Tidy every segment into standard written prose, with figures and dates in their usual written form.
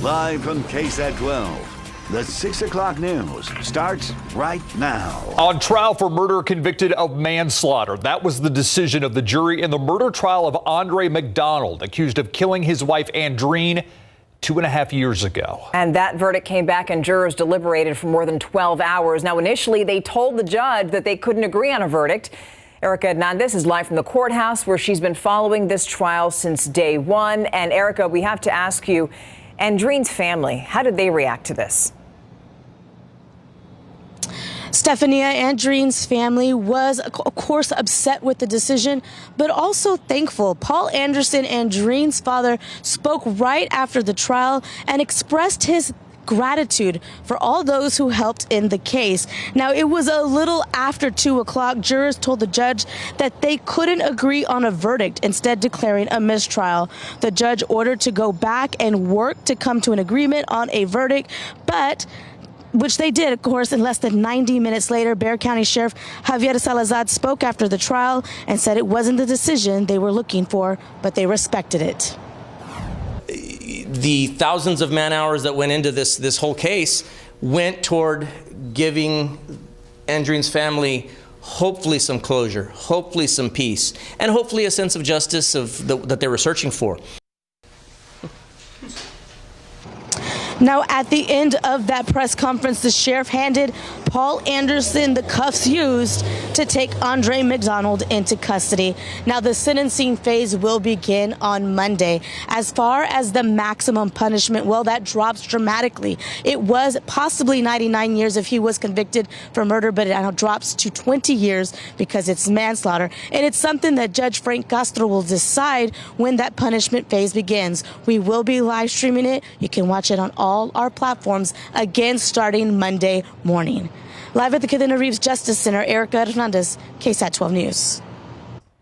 Live from KSAT 12, the 6 o'clock news starts right now. On trial for murder convicted of manslaughter. That was the decision of the jury in the murder trial of Andre McDonald, accused of killing his wife Andreen 2.5 years ago. And that verdict came back and jurors deliberated for more than 12 hours. Now, initially, they told the judge that they couldn't agree on a verdict. Erica Hernandez is live from the courthouse where she's been following this trial since day one. And Erica, we have to ask you, Andreen's family, how did they react to this? Stephania, Andreen's family was, of course, upset with the decision, but also thankful. Paul Anderson, Andreen's father, spoke right after the trial and expressed his gratitude for all those who helped in the case. Now, it was a little after 2 o'clock. Jurors told the judge that they couldn't agree on a verdict, instead declaring a mistrial. The judge ordered to go back and work to come to an agreement on a verdict, which they did, of course, in less than 90 minutes later. Bexar County Sheriff Javier Salazar spoke after the trial and said it wasn't the decision they were looking for, but they respected it. The thousands of man hours that went into this whole case went toward giving Andreen's family hopefully some closure, hopefully some peace, and hopefully a sense of justice that they were searching for. Now, at the end of that press conference, the sheriff handed Paul Anderson the cuffs used to take Andre McDonald into custody. Now, the sentencing phase will begin on Monday. As far as the maximum punishment, well, that drops dramatically. It was possibly 99 years if he was convicted for murder, but it now drops to 20 years because it's manslaughter. And it's something that Judge Frank Castro will decide when that punishment phase begins. We will be live streaming it. You can watch it on all our platforms, again starting Monday morning. Live at the Cadena Reeves Justice Center, Erica Hernandez, KSAT 12 News.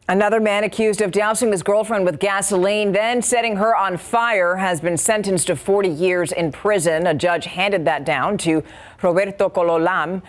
Another man accused of dousing his girlfriend with gasoline, then setting her on fire, has been sentenced to 40 years in prison. A judge handed that down to Roberto Cocolam,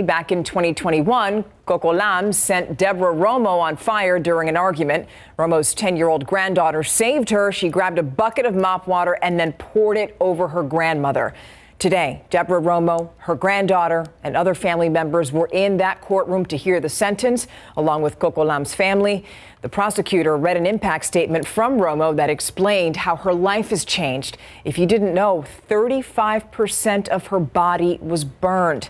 back in 2021. Cocolam sent Deborah Romo on fire during an argument. Romo's 10-year-old granddaughter saved her. She grabbed a bucket of mop water and then poured it over her grandmother. Today, Deborah Romo, her granddaughter, and other family members were in that courtroom to hear the sentence, along with Cocolam's family. The prosecutor read an impact statement from Romo that explained how her life has changed. If you didn't know, 35% of her body was burned.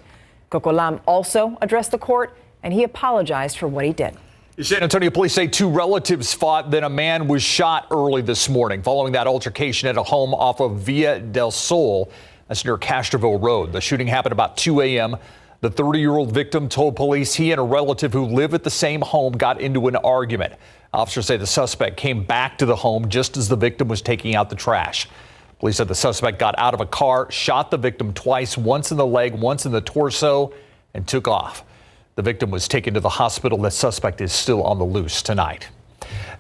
Cocolam also addressed the court, and he apologized for what he did. San Antonio police say 2 relatives fought, then a man was shot early this morning following that altercation at a home off of Villa del Sol. That's near Castroville Road. The shooting happened about 2 a.m. The 30-year-old victim told police he and a relative who live at the same home got into an argument. Officers say the suspect came back to the home just as the victim was taking out the trash. Police said the suspect got out of a car, shot the victim twice, once in the leg, once in the torso, and took off. The victim was taken to the hospital. The suspect is still on the loose tonight.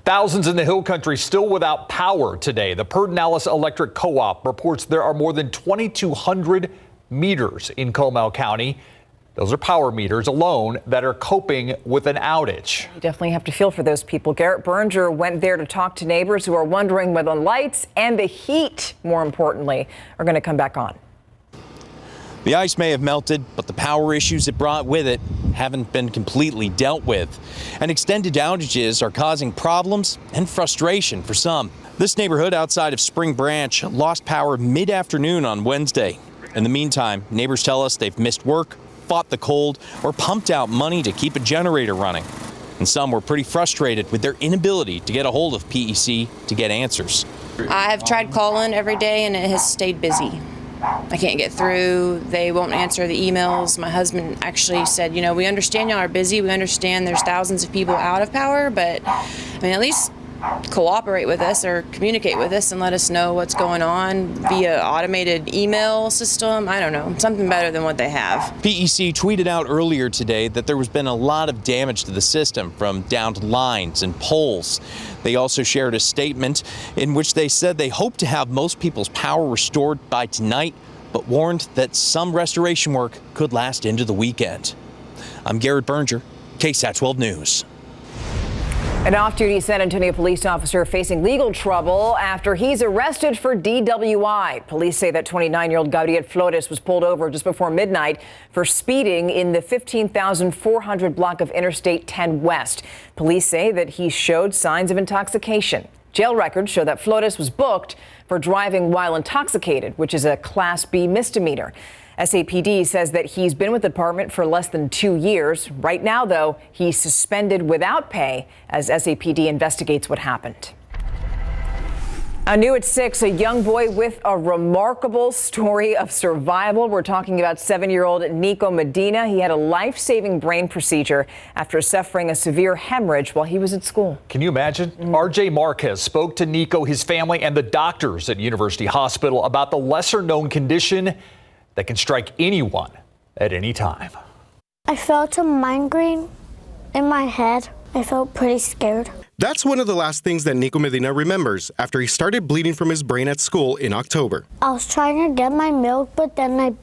Thousands in the Hill Country still without power today. The Pedernales Electric Co-op reports there are more than 2,200 meters in Comal County. Those are power meters alone that are coping with an outage. You definitely have to feel for those people. Garrett Berger went there to talk to neighbors who are wondering whether the lights and the heat, more importantly, are going to come back on. The ice may have melted, but the power issues it brought with it haven't been completely dealt with. And extended outages are causing problems and frustration for some. This neighborhood outside of Spring Branch lost power mid-afternoon on Wednesday. In the meantime, neighbors tell us they've missed work, fought the cold, or pumped out money to keep a generator running. And some were pretty frustrated with their inability to get a hold of PEC to get answers. I have tried calling every day and it has stayed busy. I can't get through. They won't answer the emails. My husband actually said, we understand y'all are busy. We understand there's thousands of people out of power, but at least cooperate with us or communicate with us and let us know what's going on via automated email system. I don't know, something better than what they have. PEC tweeted out earlier today that there has been a lot of damage to the system from downed lines and poles. They also shared a statement in which they said they hope to have most people's power restored by tonight, but warned that some restoration work could last into the weekend. I'm Garrett Berger, KSAT 12 News. An off-duty San Antonio police officer facing legal trouble after he's arrested for DWI. Police say that 29-year-old Gabriel Flores was pulled over just before midnight for speeding in the 15,400 block of Interstate 10 West. Police say that he showed signs of intoxication. Jail records show that Flores was booked for driving while intoxicated, which is a Class B misdemeanor. SAPD says that he's been with the department for less than 2 years. Right now, though, he's suspended without pay as SAPD investigates what happened. New at 6, a young boy with a remarkable story of survival. We're talking about 7-year-old Nico Medina. He had a life-saving brain procedure after suffering a severe hemorrhage while he was at school. Can you imagine? RJ Marquez spoke to Nico, his family, and the doctors at University Hospital about the lesser-known condition that can strike anyone at any time. I felt a migraine in my head. I felt pretty scared. That's one of the last things that Nico Medina remembers after he started bleeding from his brain at school in October. I was trying to get my milk, but then I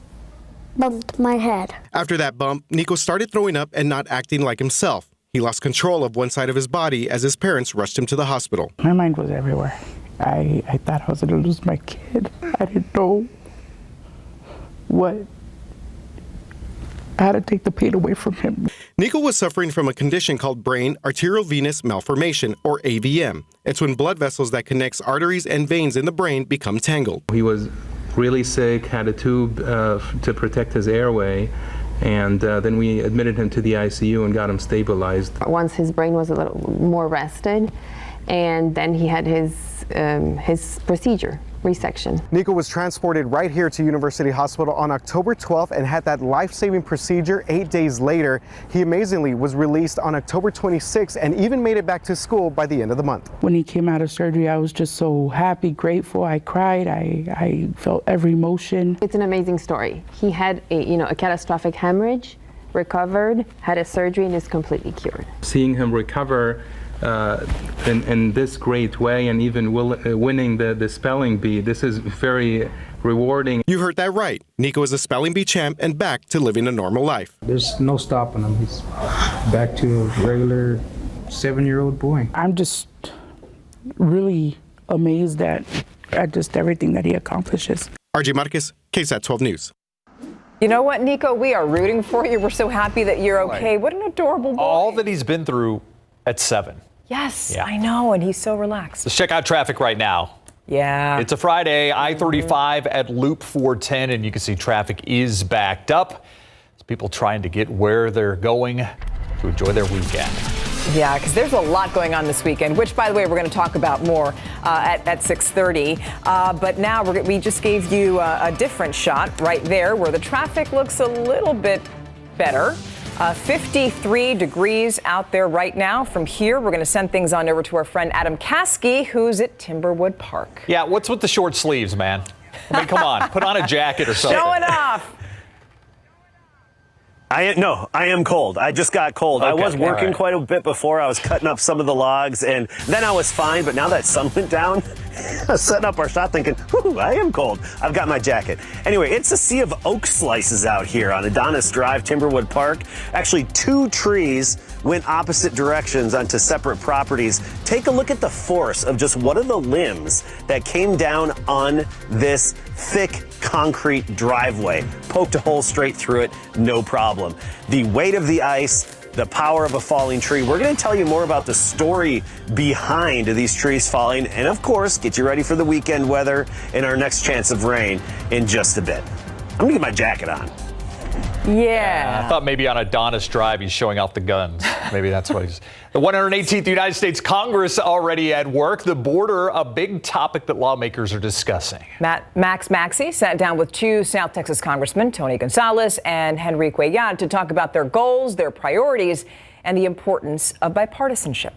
bumped my head. After that bump, Nico started throwing up and not acting like himself. He lost control of one side of his body as his parents rushed him to the hospital. My mind was everywhere. I thought I was going to lose my kid. I didn't know how to take the pain away from him. Nico was suffering from a condition called brain arteriovenous malformation, or AVM. It's when blood vessels that connects arteries and veins in the brain become tangled. He was really sick, had a tube to protect his airway, and then we admitted him to the ICU and got him stabilized. Once his brain was a little more rested, and then he had his procedure. Resection. Nico was transported right here to University Hospital on October 12th and had that life-saving procedure 8 days later. He amazingly was released on October 26th and even made it back to school by the end of the month. When he came out of surgery, I was just so happy, grateful. I cried. I felt every emotion. It's an amazing story. He had a catastrophic hemorrhage, recovered, had a surgery, and is completely cured. Seeing him recover in this great way and even winning the spelling bee, this is very rewarding. You heard that right. Nico is a spelling bee champ and back to living a normal life. There's no stopping him. He's back to a regular 7-year-old boy. I'm just really amazed at just everything that he accomplishes. RJ Marquez, KSAT 12 News. You know what, Nico? We are rooting for you. We're so happy that you're okay. What an adorable boy. All that he's been through at 7. Yes, yeah. I know, and he's so relaxed. Let's check out traffic right now. Yeah. It's a Friday, I-35 at Loop 410, and you can see traffic is backed up. It's people trying to get where they're going to enjoy their weekend. Yeah, because there's a lot going on this weekend, which, by the way, we're going to talk about more at 6:30. But now we just gave you a different shot right there where the traffic looks a little bit better. 53 degrees out there right now. From here, we're going to send things on over to our friend Adam Caskey, who's at Timberwood Park. Yeah, what's with the short sleeves, man? I mean, come on, put on a jacket or something. Showing off. I am cold. I just got cold. Okay, I was working quite a bit before. I was cutting up some of the logs, and then I was fine. But now that sun went down, I was setting up our shop thinking, whew, I am cold. I've got my jacket. Anyway, it's a sea of oak slices out here on Adonis Drive, Timberwood Park. Actually, 2 trees went opposite directions onto separate properties. Take a look at the force of just one of the limbs that came down on this thick concrete driveway. Poked a hole straight through it, no problem. The weight of the ice, the power of a falling tree. We're going to tell you more about the story behind these trees falling, and of course, get you ready for the weekend weather and our next chance of rain in just a bit. I'm going to get my jacket on. Yeah. I thought maybe on Adonis Drive he's showing off the guns. Maybe that's what he's... The 118th United States Congress already at work. The border, a big topic that lawmakers are discussing. Massey sat down with 2 South Texas congressmen, Tony Gonzalez and Henry Cuellar, to talk about their goals, their priorities, and the importance of bipartisanship.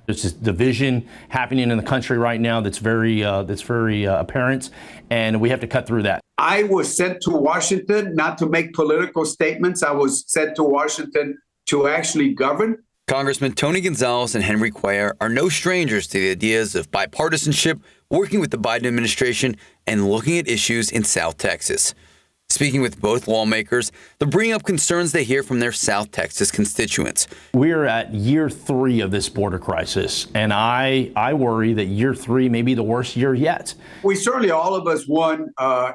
There's this division happening in the country right now that's very apparent, and we have to cut through that. I was sent to Washington not to make political statements. I was sent to Washington to actually govern. Congressman Tony Gonzalez and Henry Cuellar are no strangers to the ideas of bipartisanship, working with the Biden administration, and looking at issues in South Texas. Speaking with both lawmakers, they're bringing up concerns they hear from their South Texas constituents. We're at year 3 of this border crisis, and I worry that year 3 may be the worst year yet. We certainly, all of us, want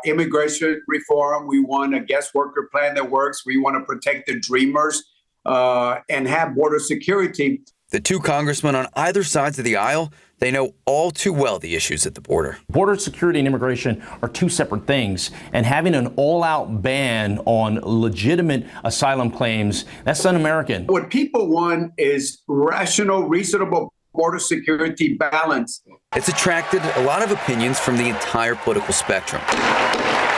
immigration reform. We want a guest worker plan that works. We want to protect the dreamers and have border security. The two congressmen on either sides of the aisle, they know all too well the issues at the border. Border security and immigration are two separate things, and having an all-out ban on legitimate asylum claims, that's un-American. What people want is rational, reasonable border security balance. It's attracted a lot of opinions from the entire political spectrum.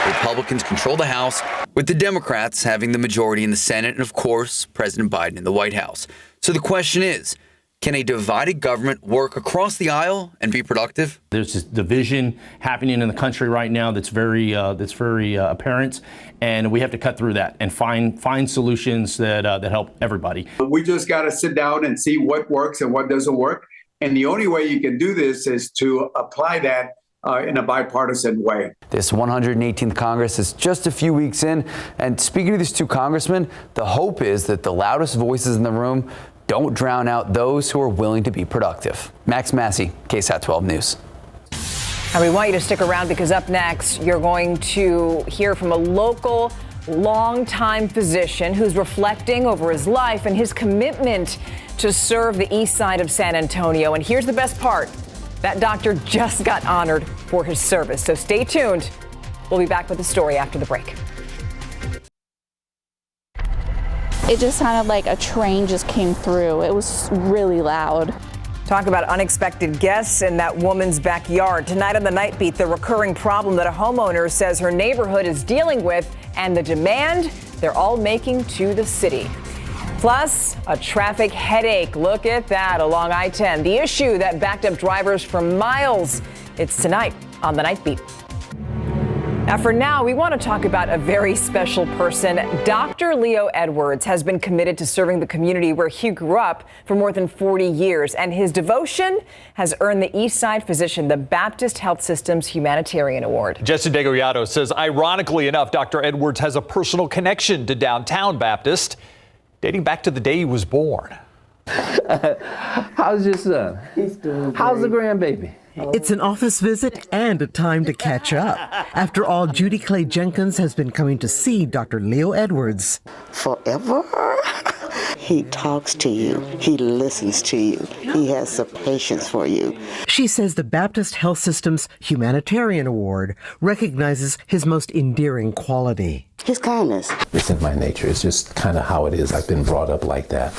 Republicans control the House, with the Democrats having the majority in the Senate, and of course, President Biden in the White House. So the question is, can a divided government work across the aisle and be productive? There's this division happening in the country right now that's very apparent, and we have to cut through that and find solutions that help everybody. We just got to sit down and see what works and what doesn't work. And the only way you can do this is to apply that in a bipartisan way. This 118th Congress is just a few weeks in, and speaking to these two congressmen, the hope is that the loudest voices in the room don't drown out those who are willing to be productive. Massey, KSAT 12 News. And we want you to stick around because up next, you're going to hear from a local longtime physician who's reflecting over his life and his commitment to serve the east side of San Antonio. And here's the best part. That doctor just got honored for his service. So stay tuned. We'll be back with the story after the break. It just sounded like a train just came through. It was really loud. Talk about unexpected guests in that woman's backyard. Tonight on the Nightbeat, the recurring problem that a homeowner says her neighborhood is dealing with and the demand they're all making to the city. Plus, a traffic headache. Look at that along I-10. The issue that backed up drivers for miles. It's tonight on the Nightbeat. Now, for now, we want to talk about a very special person. Dr. Leo Edwards has been committed to serving the community where he grew up for more than 40 years, and his devotion has earned the East Side physician the Baptist Health System's Humanitarian Award. Jesse Degollado says, ironically enough, Dr. Edwards has a personal connection to Downtown Baptist, dating back to the day he was born. How's your son? He's doing great. How's the grandbaby? It's an office visit and a time to catch up. After all, Judy Clay Jenkins has been coming to see Dr. Leo Edwards. Forever. He talks to you. He listens to you. He has the patience for you. She says the Baptist Health System's Humanitarian Award recognizes his most endearing quality. His kindness. It's in my nature. It's just kind of how it is. I've been brought up like that.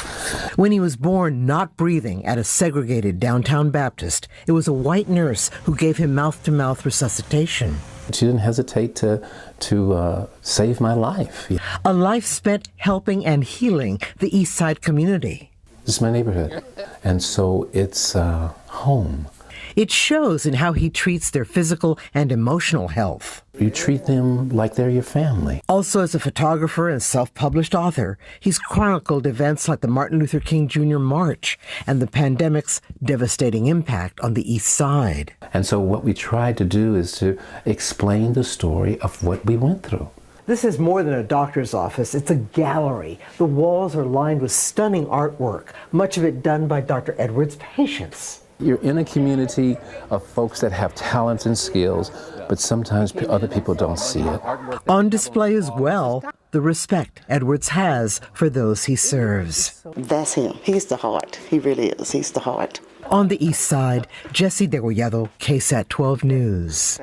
When he was born not breathing at a segregated Downtown Baptist, it was a white nurse who gave him mouth-to-mouth resuscitation. She didn't hesitate to save my life. A life spent helping and healing the East Side community. This is my neighborhood, and so it's home. It shows in how he treats their physical and emotional health. You treat them like they're your family. Also, as a photographer and self-published author, he's chronicled events like the Martin Luther King Jr. March and the pandemic's devastating impact on the East Side. And so what we tried to do is to explain the story of what we went through. This is more than a doctor's office. It's a gallery. The walls are lined with stunning artwork, much of it done by Dr. Edwards' patients. You're in a community of folks that have talents and skills, but sometimes other people don't see it. On display as well, the respect Edwards has for those he serves. That's him. He's the heart. He really is. He's the heart. On the East Side, Jesse Degollado, KSAT 12 News.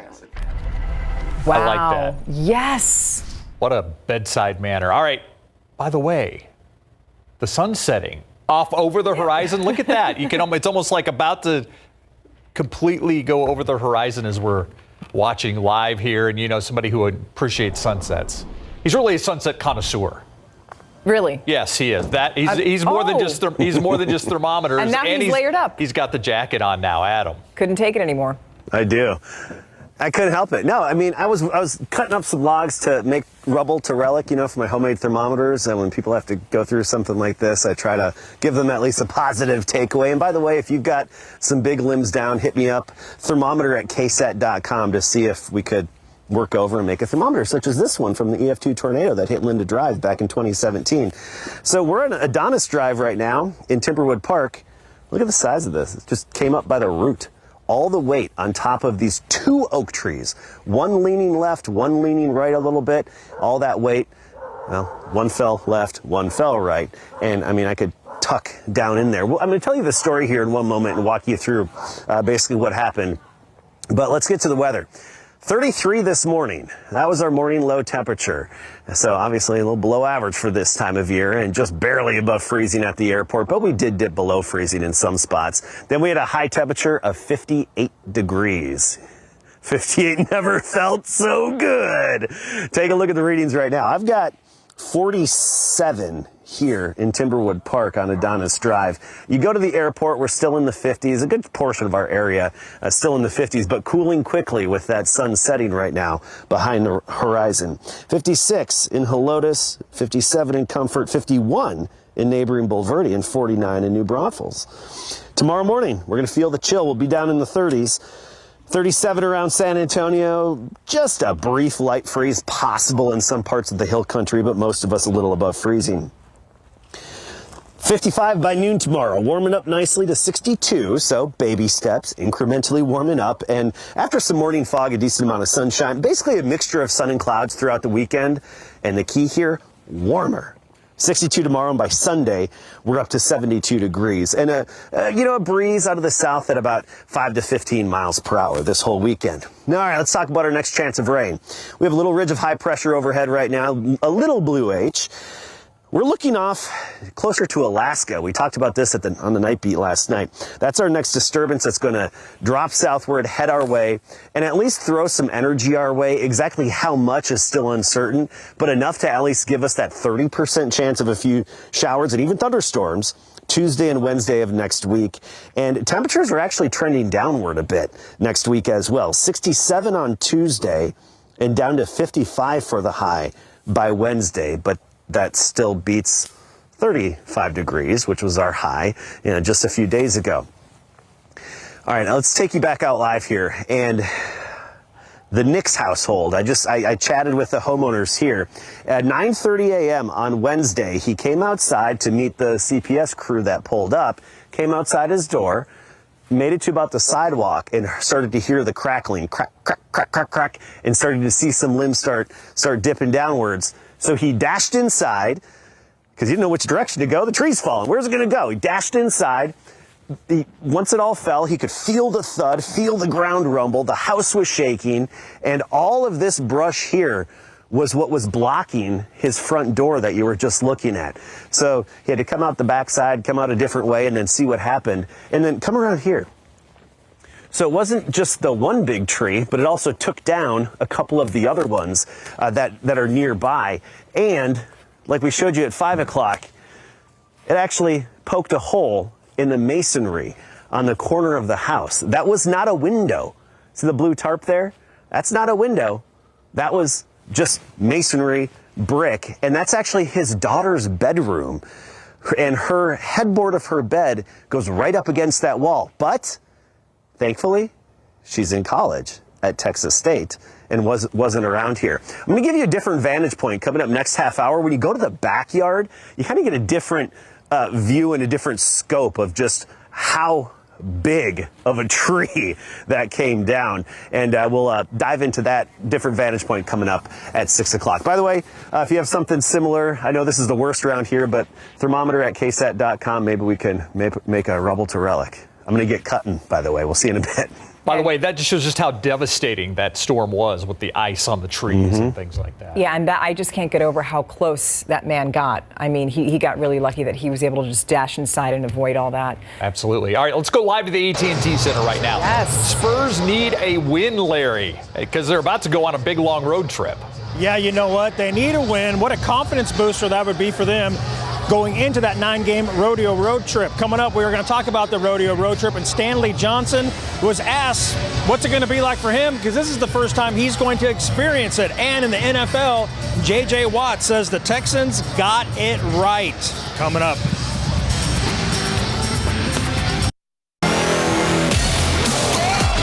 Wow. I like that. Yes. What a bedside manner. All right. By the way, the sun's setting off over the horizon. Look at that. You can. It's almost like about to completely go over the horizon as we're watching live here. And, you know, somebody who appreciates sunsets. He's really a sunset connoisseur. Really? Yes, he is. He's more than just thermometers. And now he's layered up. He's got the jacket on now, Adam. Couldn't take it anymore. I do. I couldn't help it. No, I mean, I was cutting up some logs to make rubble to relic, you know, for my homemade thermometers. And when people have to go through something like this, I try to give them at least a positive takeaway. And by the way, if you've got some big limbs down, hit me up, thermometer@ksat.com to see if we could work over and make a thermometer, such as this one from the EF2 tornado that hit Linda Drive back in 2017. So we're on Adonis Drive right now in Timberwood Park. Look at the size of this. It just came up by the root. All the weight on top of these 2 oak trees, one leaning left, one leaning right a little bit. All that weight, well, one fell left, one fell right. And I mean, I could tuck down in there. Well, I'm going to tell you the story here in one moment and walk you through basically what happened. But let's get to the weather. 33 this morning. That was our morning low temperature. So obviously a little below average for this time of year and just barely above freezing at the airport, but we did dip below freezing in some spots. Then we had a high temperature of 58 degrees. 58 never felt so good. Take a look at the readings right now. I've got 47 here in Timberwood Park on Adonis Drive. You go to the airport, we're still in the 50s, a good portion of our area still in the 50s, but cooling quickly with that sun setting right now behind the horizon. 56 in Helotes, 57 in Comfort, 51 in neighboring Bulverde, and 49 in New Braunfels. Tomorrow morning, we're going to feel the chill. We'll be down in the 30s. 37 around San Antonio, just a brief light freeze possible in some parts of the hill country, but most of us a little above freezing. 55 by noon tomorrow, warming up nicely to 62, so baby steps, incrementally warming up. And after some morning fog, a decent amount of sunshine, basically a mixture of sun and clouds throughout the weekend. And the key here, warmer. 62 tomorrow, and by Sunday, we're up to 72 degrees. And a breeze out of the south at about 5 to 15 miles per hour this whole weekend. All right, let's talk about our next chance of rain. We have a little ridge of high pressure overhead right now, a little blue H. We're looking off closer to Alaska. We talked about this on the Nightbeat last night. That's our next disturbance that's going to drop southward, head our way, and at least throw some energy our way. Exactly how much is still uncertain, but enough to at least give us that 30% chance of a few showers and even thunderstorms Tuesday and Wednesday of next week. And temperatures are actually trending downward a bit next week as well. 67 on Tuesday and down to 55 for the high by Wednesday, but that still beats 35 degrees, which was our high, just a few days ago. All right, now let's take you back out live here. And the Nix household, I chatted with the homeowners here. At 9:30 a.m. on Wednesday, he came outside to meet the CPS crew that pulled up, came outside his door, made it to about the sidewalk and started to hear the crackling, crack, crack, crack, crack, crack, and started to see some limbs start dipping downwards. So he dashed inside because he didn't know which direction to go. The tree's falling. Where's it going to go? He dashed inside. Once it all fell, he could feel the thud, feel the ground rumble. The house was shaking, and all of this brush here was what was blocking his front door that you were just looking at. So he had to come out the backside, come out a different way, and then see what happened, and then come around here. So it wasn't just the one big tree, but it also took down a couple of the other ones that are nearby. And like we showed you at 5 o'clock, it actually poked a hole in the masonry on the corner of the house. That was not a window. See the blue tarp there? That's not a window. That was just masonry, brick. And that's actually his daughter's bedroom. And her headboard of her bed goes right up against that wall. But thankfully, she's in college at Texas State and wasn't around here. I'm going to give you a different vantage point coming up next half hour. When you go to the backyard, you kind of get a different view and a different scope of just how big of a tree that came down. And we'll dive into that different vantage point coming up at 6 o'clock. By the way, if you have something similar, I know this is the worst around here, but thermometer at KSAT.com, maybe we can make a rubble to relic. I'm going to get cutting, by the way. We'll see you in a bit. By the way, that just shows just how devastating that storm was with the ice on the trees and things like that. Yeah, and I just can't get over how close that man got. I mean, he got really lucky that he was able to just dash inside and avoid all that. Absolutely. All right, let's go live to the AT&T Center right now. Yes. Spurs need a win, Larry, because they're about to go on a big, long road trip. Yeah, you know what? They need a win. What a confidence booster that would be for them going into that 9-game rodeo road trip. Coming up, we are going to talk about the rodeo road trip, and Stanley Johnson was asked what's it going to be like for him, because this is the first time he's going to experience it. And in the NFL, J.J. Watt says the Texans got it right. Coming up.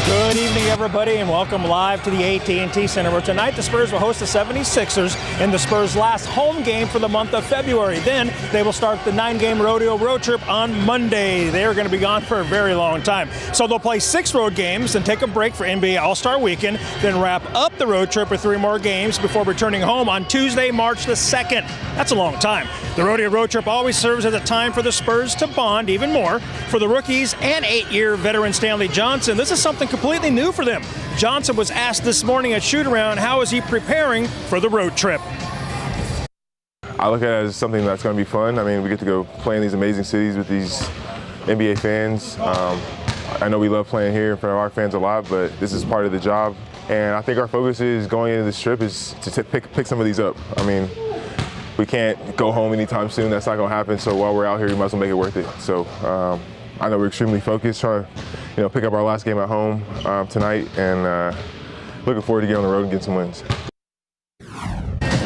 Good evening, everybody, and welcome live to the AT&T Center, where tonight the Spurs will host the 76ers in the Spurs' last home game for the month of February. Then they will start the 9-game rodeo road trip on Monday. They're going to be gone for a very long time. So they'll play 6 road games, then take a break for NBA All-Star Weekend, then wrap up the road trip with 3 more games before returning home on Tuesday, March the 2nd. That's a long time. The rodeo road trip always serves as a time for the Spurs to bond even more. For the rookies and 8-year veteran Stanley Johnson, this is something completely new for them. Johnson was asked this morning at shoot-around how is he preparing for the road trip. I look at it as something that's going to be fun. I mean, we get to go play in these amazing cities with these NBA fans. I know we love playing here in front of our fans a lot, but this is part of the job. And I think our focus is going into this trip is to pick some of these up. I mean, we can't go home anytime soon. That's not going to happen. So while we're out here, we might as well make it worth it. So I know we're extremely focused, trying to pick up our last game at home tonight, and looking forward to getting on the road and getting some wins.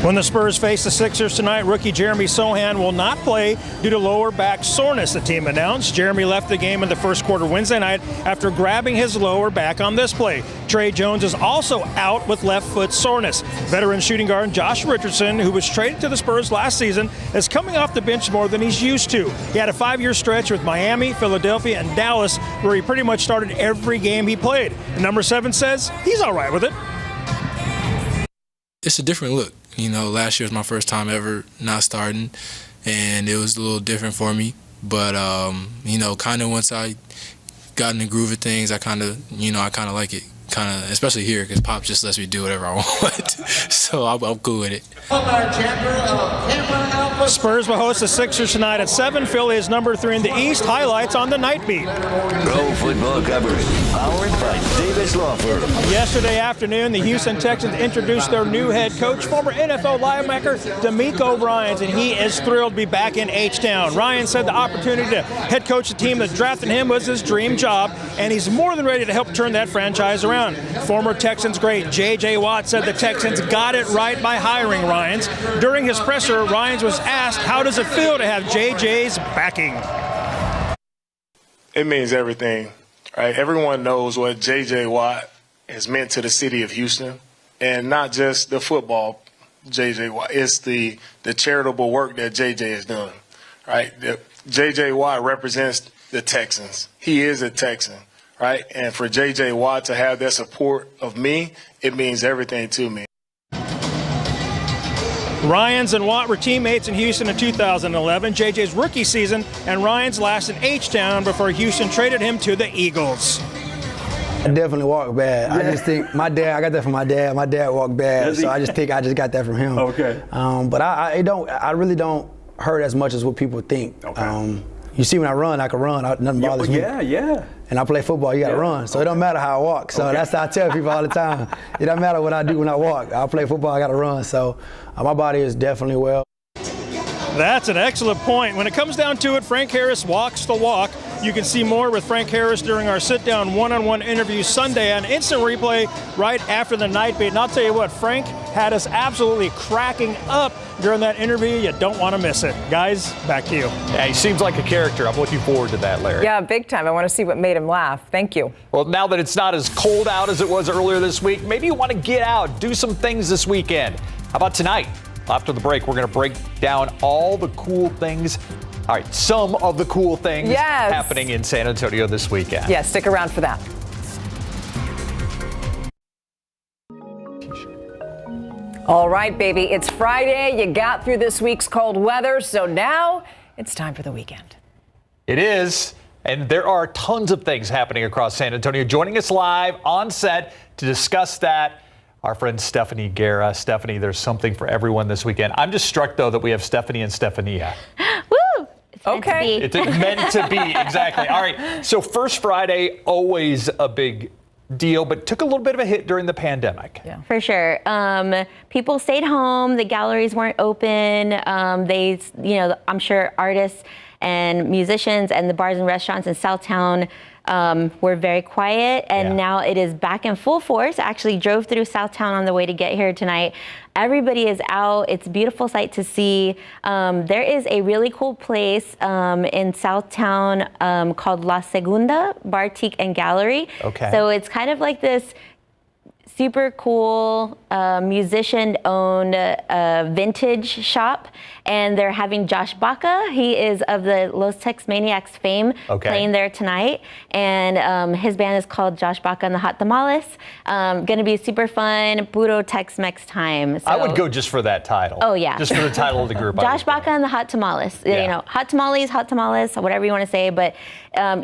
When the Spurs face the Sixers tonight, rookie Jeremy Sohan will not play due to lower back soreness, the team announced. Jeremy left the game in the first quarter Wednesday night after grabbing his lower back on this play. Trey Jones is also out with left foot soreness. Veteran shooting guard Josh Richardson, who was traded to the Spurs last season, is coming off the bench more than he's used to. He had a 5-year stretch with Miami, Philadelphia, and Dallas, where he pretty much started every game he played. Number 7 says he's all right with it. It's a different look. Last year was my first time ever not starting, and it was a little different for me. But, kind of once I got in the groove of things, I kind of like it. Especially here, because Pop just lets me do whatever I want. So I'm cool with it. Spurs will host the Sixers tonight at 7. Philly is number 3 in the East. Highlights on the Nightbeat. Pro football coverage, powered by Davis Law Firm. Yesterday afternoon, the Houston Texans introduced their new head coach, former NFL linebacker DeMeco Ryans, and he is thrilled to be back in H-Town. Ryan said the opportunity to head coach the team that drafted him was his dream job, and he's more than ready to help turn that franchise around. Former Texans great J.J. Watt said the Texans got it right by hiring Ryans. During his presser, Ryans was asked, how does it feel to have J.J.'s backing? It means everything, right? Everyone knows what J.J. Watt has meant to the city of Houston, and not just the football J.J. Watt. It's the charitable work that J.J. has done, right? J.J. Watt represents the Texans. He is a Texan. Right, and for J.J. Watt to have that support of me, it means everything to me. Ryans and Watt were teammates in Houston in 2011, J.J.'s rookie season, and Ryans last in H-Town before Houston traded him to the Eagles. I definitely walk bad. Yeah. I just think I got that from my dad. My dad walked bad, so I just think I just got that from him. Okay. But I really don't hurt as much as what people think. Okay. You see, when I run, I can run. Nothing bothers me. Yeah. And I play football, you got to run. So it don't matter how I walk. So that's how I tell people all the time. It don't matter what I do when I walk. I play football, I got to run. So my body is definitely well. That's an excellent point. When it comes down to it, Frank Harris walks the walk. You can see more with Frank Harris during our sit-down one-on-one interview Sunday on instant replay right after the Nightbeat. And I'll tell you what, Frank had us absolutely cracking up during that interview. You don't want to miss it. Guys, back to you. Yeah, he seems like a character. I'm looking forward to that, Larry. Yeah, big time. I want to see what made him laugh. Thank you. Well, now that it's not as cold out as it was earlier this week, maybe you want to get out, do some things this weekend. How about tonight? After the break, we're going to break down all the cool things. All right, some of the cool things happening in San Antonio this weekend. Yeah, stick around for that. All right, baby, it's Friday. You got through this week's cold weather, so now it's time for the weekend. It is, and there are tons of things happening across San Antonio. Joining us live on set to discuss that, our friend Stephanie Guerra. Stephanie, there's something for everyone this weekend. I'm just struck, though, that we have Stephanie and Stephania. Woo! It's meant to be. It's meant to be, exactly. All right, so First Friday, always a big deal, but took a little bit of a hit during the pandemic. Yeah. For sure. People stayed home. The galleries weren't open. I'm sure artists and musicians and the bars and restaurants in Southtown were very quiet, and now it is back in full force. I actually drove through Southtown on the way to get here tonight. Everybody is out. It's a beautiful sight to see. There is a really cool place in Southtown called La Segunda Boutique and Gallery. Okay. So it's kind of like this super cool musician-owned vintage shop, and they're having Josh Baca. He is of the Los Tex Maniacs fame, playing there tonight, and his band is called Josh Baca and the Hot Tamales. Gonna be super fun, puro Tex-Mex time. So, I would go just for that title. Oh yeah, just for the title of the group. Josh Baca and the Hot Tamales. You know, hot tamales, whatever you want to say. But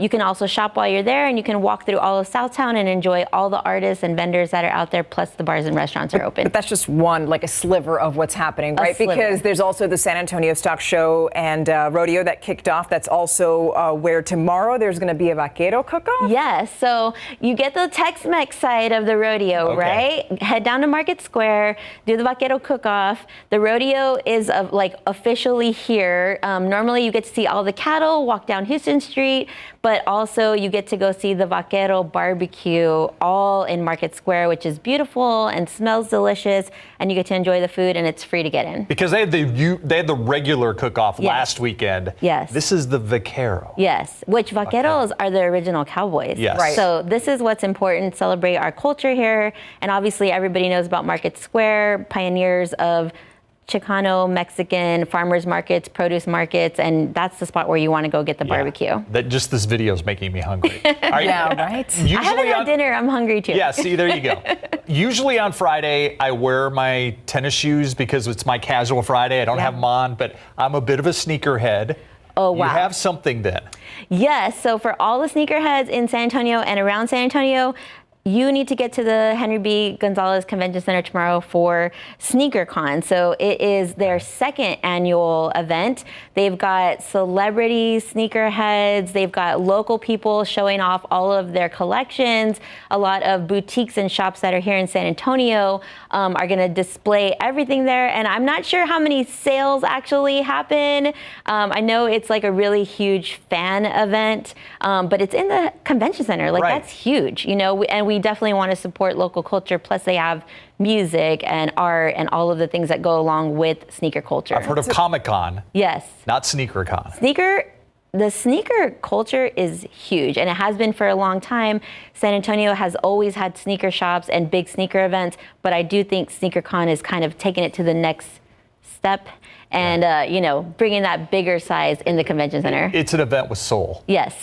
you can also shop while you're there, and you can walk through all of Southtown and enjoy all the artists and vendors that are out there. Plus, the bars and restaurants are open. But that's just one, like a sliver of what's happening, right? Because there's also the San Antonio Stock Show and Rodeo that kicked off. That's also where tomorrow there's going to be a vaquero cook-off. Yes, so you get the Tex-Mex side of the rodeo, right? Head down to Market Square, do the vaquero cook-off. The rodeo is like officially here. Normally you get to see all the cattle walk down Houston Street, but also you get to go see the vaquero barbecue all in Market Square, which is beautiful and smells delicious, and you get to enjoy the food, and it's free to get in. Because they had the regular cook-off last weekend. Yes. This is the vaquero. Yes, which vaqueros are the original cowboys. Yes. Right. So this is what's important, celebrate our culture here, and obviously everybody knows about Market Square, pioneers of Chicano, Mexican, farmers markets, produce markets, and that's the spot where you want to go get the barbecue. That just this video is making me hungry. Yeah, right? I haven't had dinner, I'm hungry too. Yeah, see, there you go. Usually on Friday, I wear my tennis shoes because it's my casual Friday. I don't have them on, but I'm a bit of a sneakerhead. Oh, wow. You have something then. Yes, so for all the sneakerheads in San Antonio and around San Antonio, you need to get to the Henry B. Gonzalez Convention Center tomorrow for SneakerCon. So it is their second annual event. They've got celebrities, sneakerheads, they've got local people showing off all of their collections. A lot of boutiques and shops that are here in San Antonio are gonna display everything there. And I'm not sure how many sales actually happen. I know it's like a really huge fan event, but it's in the convention center. Like that's huge, you know, and we definitely want to support local culture. Plus they have music and art and all of the things that go along with sneaker culture. I've heard of Comic-Con. Yes. Not SneakerCon. The sneaker culture is huge, and it has been for a long time. San Antonio has always had sneaker shops and big sneaker events, but I do think SneakerCon is kind of taking it to the next step and, you know, bringing that bigger size in the convention center. It's an event with soul. Yes.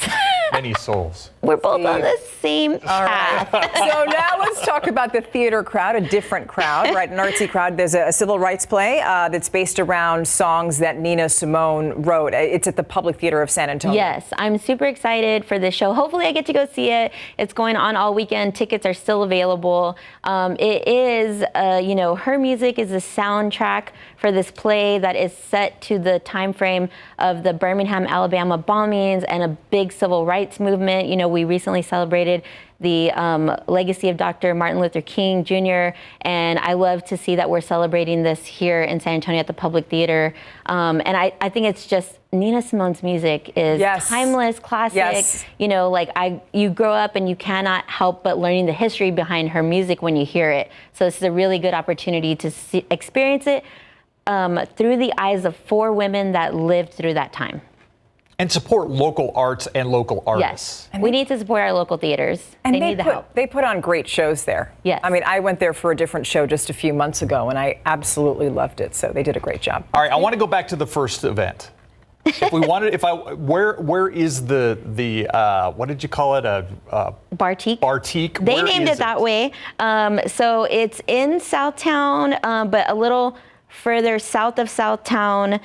Many souls. We're both on the same path. So now let's talk about the theater crowd, a different crowd, right? An artsy crowd. There's a civil rights play that's based around songs that Nina Simone wrote. It's at the Public Theater of San Antonio. Yes, I'm super excited for this show. Hopefully I get to go see it. It's going on all weekend. Tickets are still available. It is, you know, her music is the soundtrack for this play that is set to the time frame of the Birmingham, Alabama bombings and a big civil rights movement. You know, we recently celebrated the legacy of Dr. Martin Luther King Jr., and I love to see that we're celebrating this here in San Antonio at the Public Theater. And I think it's just, Nina Simone's music is timeless, classic. You know, like you grow up and you cannot help but learning the history behind her music when you hear it. So this is a really good opportunity to experience it through the eyes of 4 women that lived through that time. And support local arts and local artists. Yes, we need to support our local theaters. And they need the help. They put on great shows there. Yes. I mean, I went there for a different show just a few months ago, and I absolutely loved it. So they did a great job. All right, I want to go back to the first event. If we wanted, where is the what did you call it? Boutique. Boutique. They named it that way. So it's in Southtown, but a little further south of Southtown.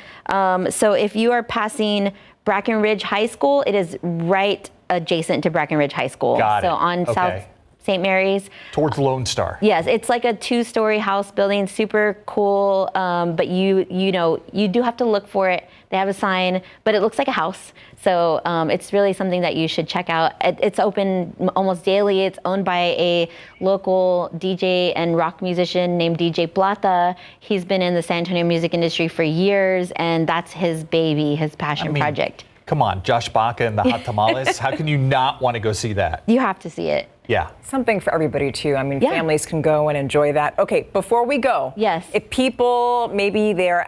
So if you are passing Brackenridge High School, it is right adjacent to Brackenridge High School. Got it. So on South St. Mary's. Towards Lone Star. Yes, it's like a 2-story house building, super cool. But you know, you do have to look for it. They have a sign, but it looks like a house. So it's really something that you should check out. It's open almost daily. It's owned by a local DJ and rock musician named DJ Plata. He's been in the San Antonio music industry for years, and that's his baby, his passion project. Come on, Josh Baca and the hot tamales. How can you not want to go see that? You have to see it. Yeah. Something for everybody, too. I mean, families can go and enjoy that. Okay, before we go, yes, if people, maybe they're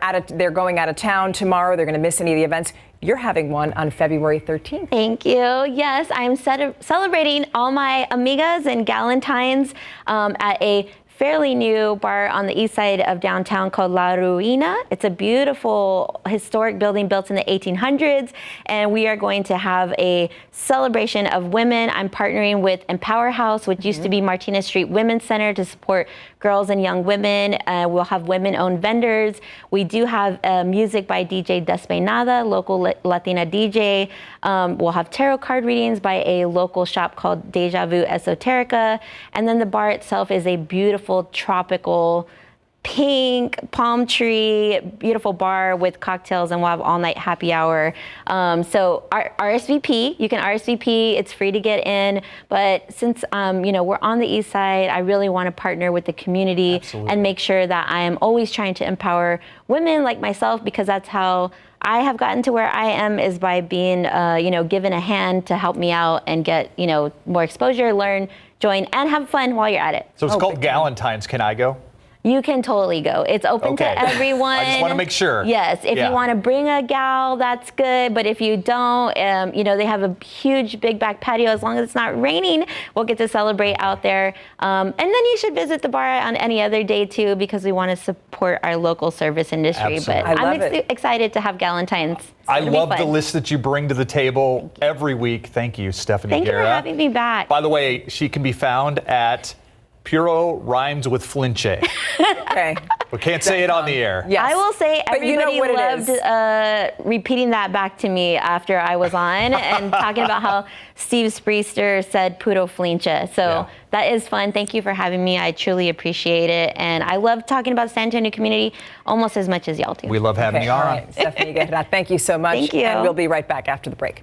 going out of town tomorrow, they're going to miss any of the events, you're having one on February 13th. Thank you. Yes, I'm celebrating all my amigas and galentines at a fairly new bar on the east side of downtown called La Ruina. It's a beautiful historic building built in the 1800s, and we are going to have a celebration of women. I'm partnering with Empower House, which used to be Martinez Street Women's Center, to support girls and young women. We'll have women-owned vendors. We do have music by DJ Despeinada, local Latina DJ. We'll have tarot card readings by a local shop called Deja Vu Esoterica. And then the bar itself is a beautiful tropical pink palm tree, beautiful bar with cocktails, and we'll have all night happy hour. So RSVP, you can RSVP, it's free to get in. But since, we're on the east side, I really want to partner with the community and make sure that I am always trying to empower women like myself, because that's how I have gotten to where I am, is by being, given a hand to help me out and get, more exposure, learn, join, and have fun while you're at it. So it's called Galentines. Can I go? You can totally go. It's open to everyone. I just want to make sure. Yes, if you want to bring a gal, that's good. But if you don't, they have a huge big back patio. As long as it's not raining, we'll get to celebrate out there. And then you should visit the bar on any other day too, because we want to support our local service industry. Absolutely. But I'm excited to have Galentines. I love the list that you bring to the table every week. Thank you, Stephanie Thank Guerra. you for having me back. By the way, she can be found at Puro Rhymes with Flinche. Okay. We can't say it on the air. Yes. I will say everybody loved repeating that back to me after I was on and talking about how Steve Spriester said Puro Flinche. So that is fun. Thank you for having me. I truly appreciate it. And I love talking about the San Antonio community almost as much as y'all do. We love having you on. All right, Stephanie Guerra, thank you so much. Thank you. And we'll be right back after the break.